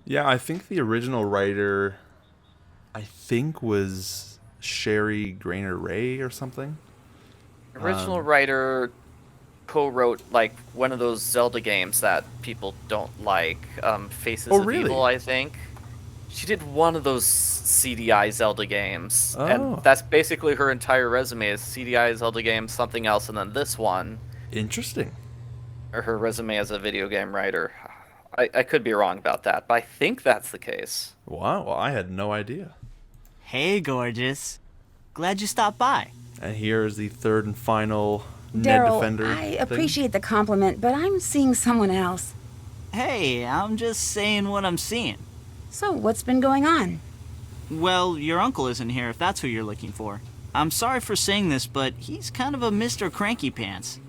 Yeah, I think the original writer, I think, was Sherry Grainer Ray or something. Original writer co-wrote like one of those Zelda games that people don't like, Oh, Faces of Evil, really? I think. She did one of those CDI Zelda games, and Oh, that's basically her entire resume is CDI Zelda games, something else, and then this one, interesting. or her resume as a video game writer. I could be wrong about that, but I think that's the case. Wow, well, I had no idea. Hey, gorgeous. Glad you stopped by. And here is the third and final Ned Daryl, Defender I thing. appreciate the compliment, but I'm seeing someone else. Hey, I'm just saying what I'm seeing. So, what's been going on? Well, your uncle isn't here if that's who you're looking for. I'm sorry for saying this, but he's kind of a Mr. Cranky Pants.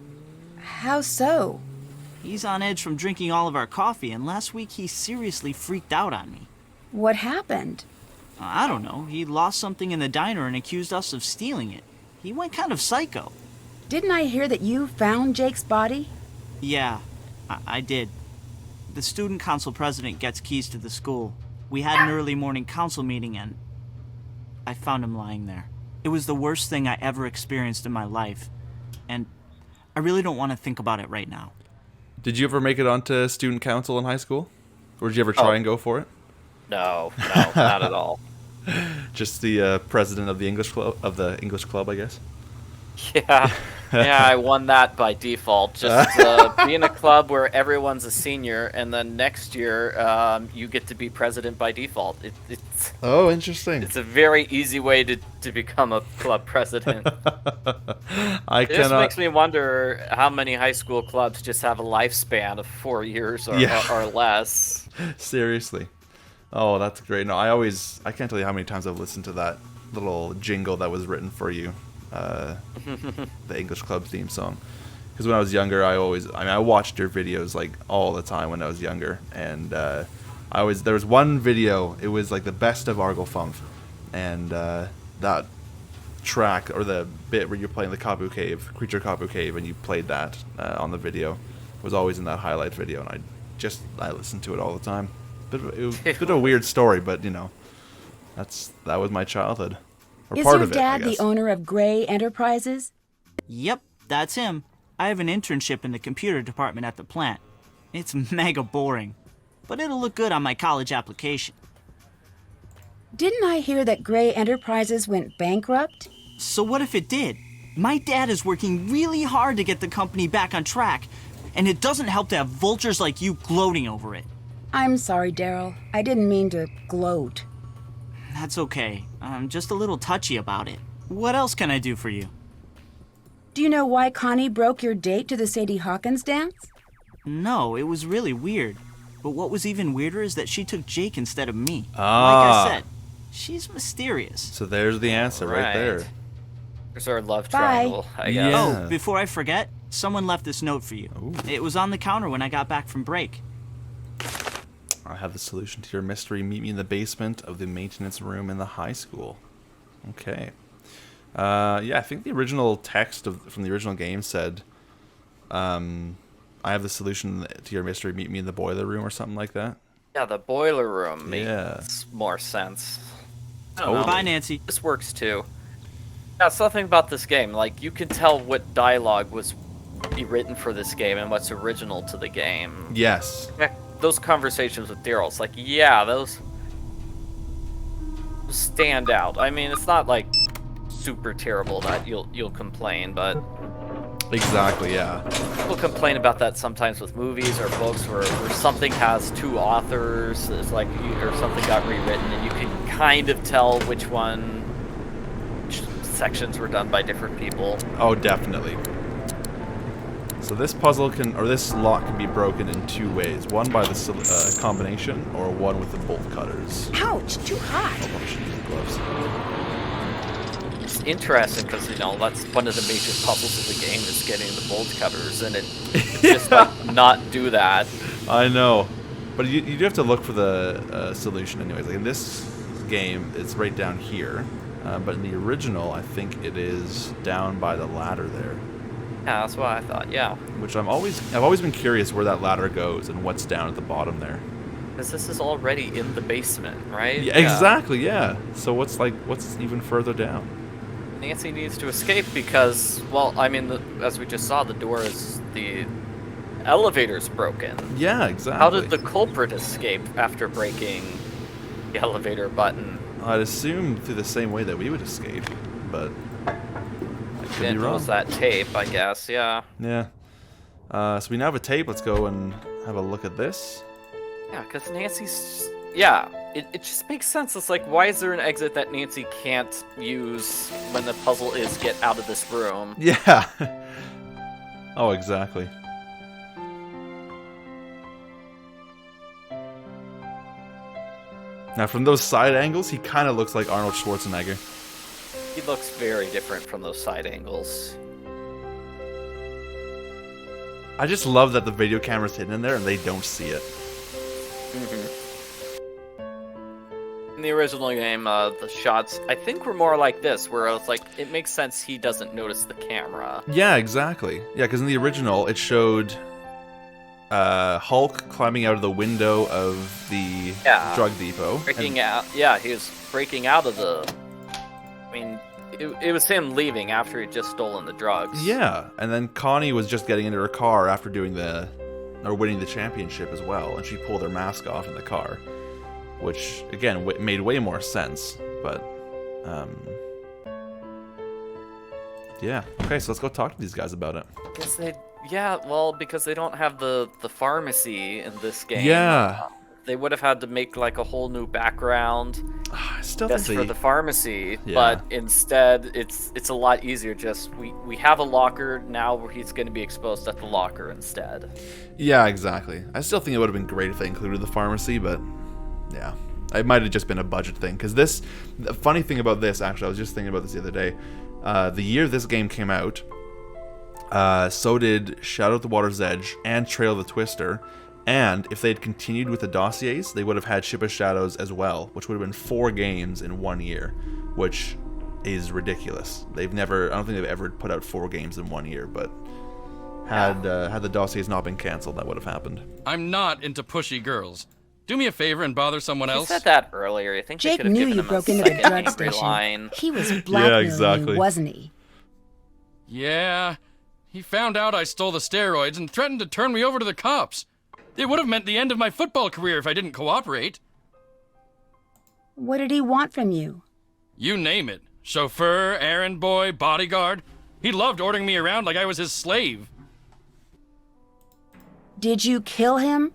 How so? He's on edge from drinking all of our coffee, and last week he seriously freaked out on me. What happened? I don't know, he lost something in the diner and accused us of stealing it. He went kind of psycho. Didn't I hear that you found Jake's body? Yeah, I did. The student council president gets keys to the school. We had an early morning council meeting and I found him lying there. It was the worst thing I ever experienced in my life. And I really don't want to think about it right now. Did you ever make it onto student council in high school? Or did you ever try and go for it? No, not at all. Just the president of the English club, I guess. Yeah, yeah, I won that by default. Just be in a club where everyone's a senior, and then next year you get to be president by default. It's Oh, interesting. it's a very easy way to become a club president. I It just cannot. makes me wonder how many high school clubs just have a lifespan of 4 years or less. Seriously. Oh, that's great. No, I can't tell you how many times I've listened to that little jingle that was written for you, the English Club theme song. Because when I was younger, I watched your videos like all the time when I was younger, and there was one video. It was like the best of Arglefumph, and that track or the bit where you're playing the creature Kabu Cave, and you played that on the video was always in that highlight video, and I listened to it all the time. It was a bit of a weird story, but that was my childhood, or Is part your of it, I dad the guess. owner of Gray Enterprises? Yep, that's him. I have an internship in the computer department at the plant. It's mega boring, but it'll look good on my college application. Didn't I hear that Gray Enterprises went bankrupt? So what if it did? My dad is working really hard to get the company back on track, and it doesn't help to have vultures like you gloating over it. I'm sorry, Daryl. I didn't mean to gloat. That's okay. I'm just a little touchy about it. What else can I do for you? Do you know why Connie broke your date to the Sadie Hawkins dance? No, it was really weird. But what was even weirder is that she took Jake instead of me. Ah. Like I said, she's mysterious. So there's the answer right there. There's our love Bye. triangle, I guess. Yeah. Oh, before I forget, someone left this note for you. Ooh. It was on the counter when I got back from break. I have the solution to your mystery. Meet me in the basement of the maintenance room in the high school. Okay. Yeah, I think the original text from the original game said, I have the solution to your mystery. Meet me in the boiler room or something like that. Yeah, the boiler room Yeah. makes more sense. I don't Totally. know. Bye, Nancy. This works too. Yeah, something about this game. Like, you can tell what dialogue was written for this game and what's original to the game. Yes. Heck, those conversations with Daryl, it's like, yeah, those stand out. I mean, it's not like super terrible that you'll complain, but Exactly, yeah. people complain about that sometimes with movies or books where something has two authors. It's like, or something got rewritten, and you can kind of tell which sections were done by different people. Oh, definitely. So this this lock can be broken in two ways. One by the combination, or one with the bolt cutters. Ouch, too hot. Oh, should use the gloves. It's interesting because, that's one of the major puzzles of the game is getting the bolt cutters, and it just not do that. I know. But you do have to look for the solution anyways. Like in this game, it's right down here. But in the original, I think it is down by the ladder there. Yeah, that's what I thought, yeah. Which I've always been curious where that ladder goes and what's down at the bottom there. Because this is already in the basement, right? Yeah, exactly, yeah. So what's even further down? Nancy needs to escape because, well, I mean, as we just saw, the elevator's broken. Yeah, exactly. How did the culprit escape after breaking the elevator button? I'd assume through the same way that we would escape, but I could be It wrong. was that tape, I guess, yeah. Yeah. So we now have a tape. Let's go and have a look at this. Yeah, because Nancy's... Yeah, it just makes sense. It's like, why is there an exit that Nancy can't use when the puzzle is get out of this room? Yeah. Oh, exactly. Now, from those side angles, he kind of looks like Arnold Schwarzenegger. He looks very different from those side angles. I just love that the video camera's hidden in there and they don't see it. In the original game, the shots, I think, were more like this, where it's like, it makes sense he doesn't notice the camera. Yeah, exactly. Yeah, because in the original, it showed Hulk climbing out of the window of the drug depot. Breaking out, yeah, he was breaking out of the... I mean, it was him leaving after he'd just stolen the drugs. Yeah, and then Connie was just getting into her car after winning the championship as well, and she pulled her mask off in the car, which again made way more sense. But yeah, okay, so let's go talk to these guys about it. Because they don't have the pharmacy in this game. Yeah, they would have had to make like a whole new background. I still just think for the pharmacy, Yeah. but instead it's a lot easier. Just we have a locker now where he's going to be exposed at the locker instead. Yeah, exactly. I still think it would have been great if they included the pharmacy, but yeah, it might have just been a budget thing. Because the funny thing about this, actually, I was just thinking about this the other day. The year this game came out, so did Shadow at the Water's Edge and Trail of the Twister. And if they had continued with the dossiers, they would have had Ship of Shadows as well, which would have been 4 games in 1 year, which is ridiculous. I don't think they've ever put out 4 games in 1 year, but had the dossiers not been canceled, that would have happened. I'm not into pushy girls. Do me a favor and bother someone You else. said that earlier. I think they Jake could have knew given you him broke a into the second drug angry station. line. He was blackmailing exactly. you, wasn't he? Yeah, he found out I stole the steroids and threatened to turn me over to the cops. It would have meant the end of my football career if I didn't cooperate. What did he want from you? You name it. Chauffeur, errand boy, bodyguard. He loved ordering me around like I was his slave. Did you kill him?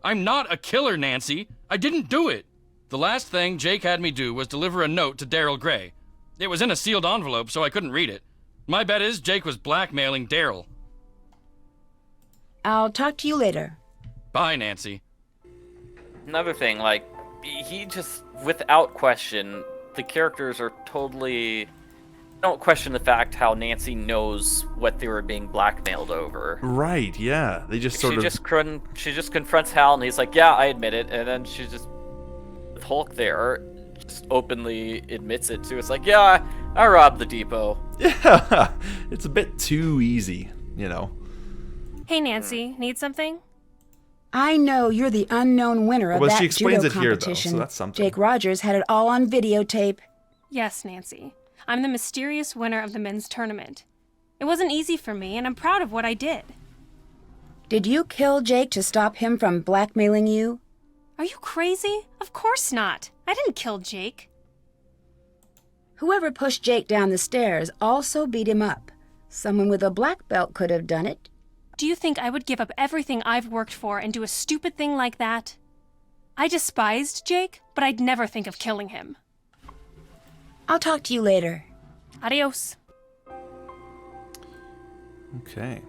I'm not a killer, Nancy. I didn't do it. The last thing Jake had me do was deliver a note to Daryl Gray. It was in a sealed envelope, so I couldn't read it. My bet is Jake was blackmailing Daryl. I'll talk to you later. Bye, Nancy. Another thing, like, he just, without question, the characters are totally... Don't question the fact how Nancy knows what they were being blackmailed over. Right, yeah. They just sort of... She just confronts Hal, and he's like, yeah, I admit it. And then she just, with Hulk there, just openly admits it too. It's like, yeah, I robbed the depot. Yeah, it's a bit too easy, you know. Hey, Nancy, need something? I know you're the unknown winner of Well, that she explains judo it here, though, competition. so that's something. Jake Rogers had it all on videotape. Yes, Nancy. I'm the mysterious winner of the men's tournament. It wasn't easy for me, and I'm proud of what I did. Did you kill Jake to stop him from blackmailing you? Are you crazy? Of course not. I didn't kill Jake. Whoever pushed Jake down the stairs also beat him up. Someone with a black belt could have done it. Do you think I would give up everything I've worked for and do a stupid thing like that? I despised Jake, but I'd never think of killing him. I'll talk to you later. Adios. Okay.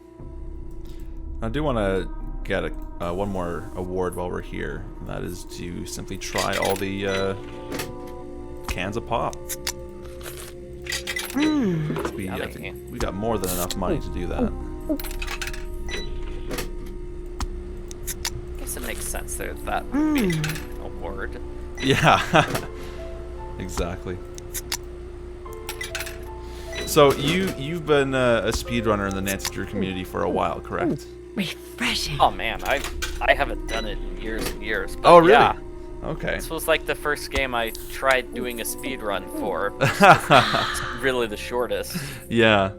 I do want to get one more award while we're here, and that is to simply try all the cans of pop. I think we got more than enough money to do that. I guess it makes sense there's that big award. Yeah, exactly. So you've been a speedrunner in the Nancy Drew community for a while, correct? Refreshing. Oh man, I haven't done it in years and years. But Oh, really? Yeah, Okay. this was like the first game I tried doing a speed run for. It's really the shortest. Yeah.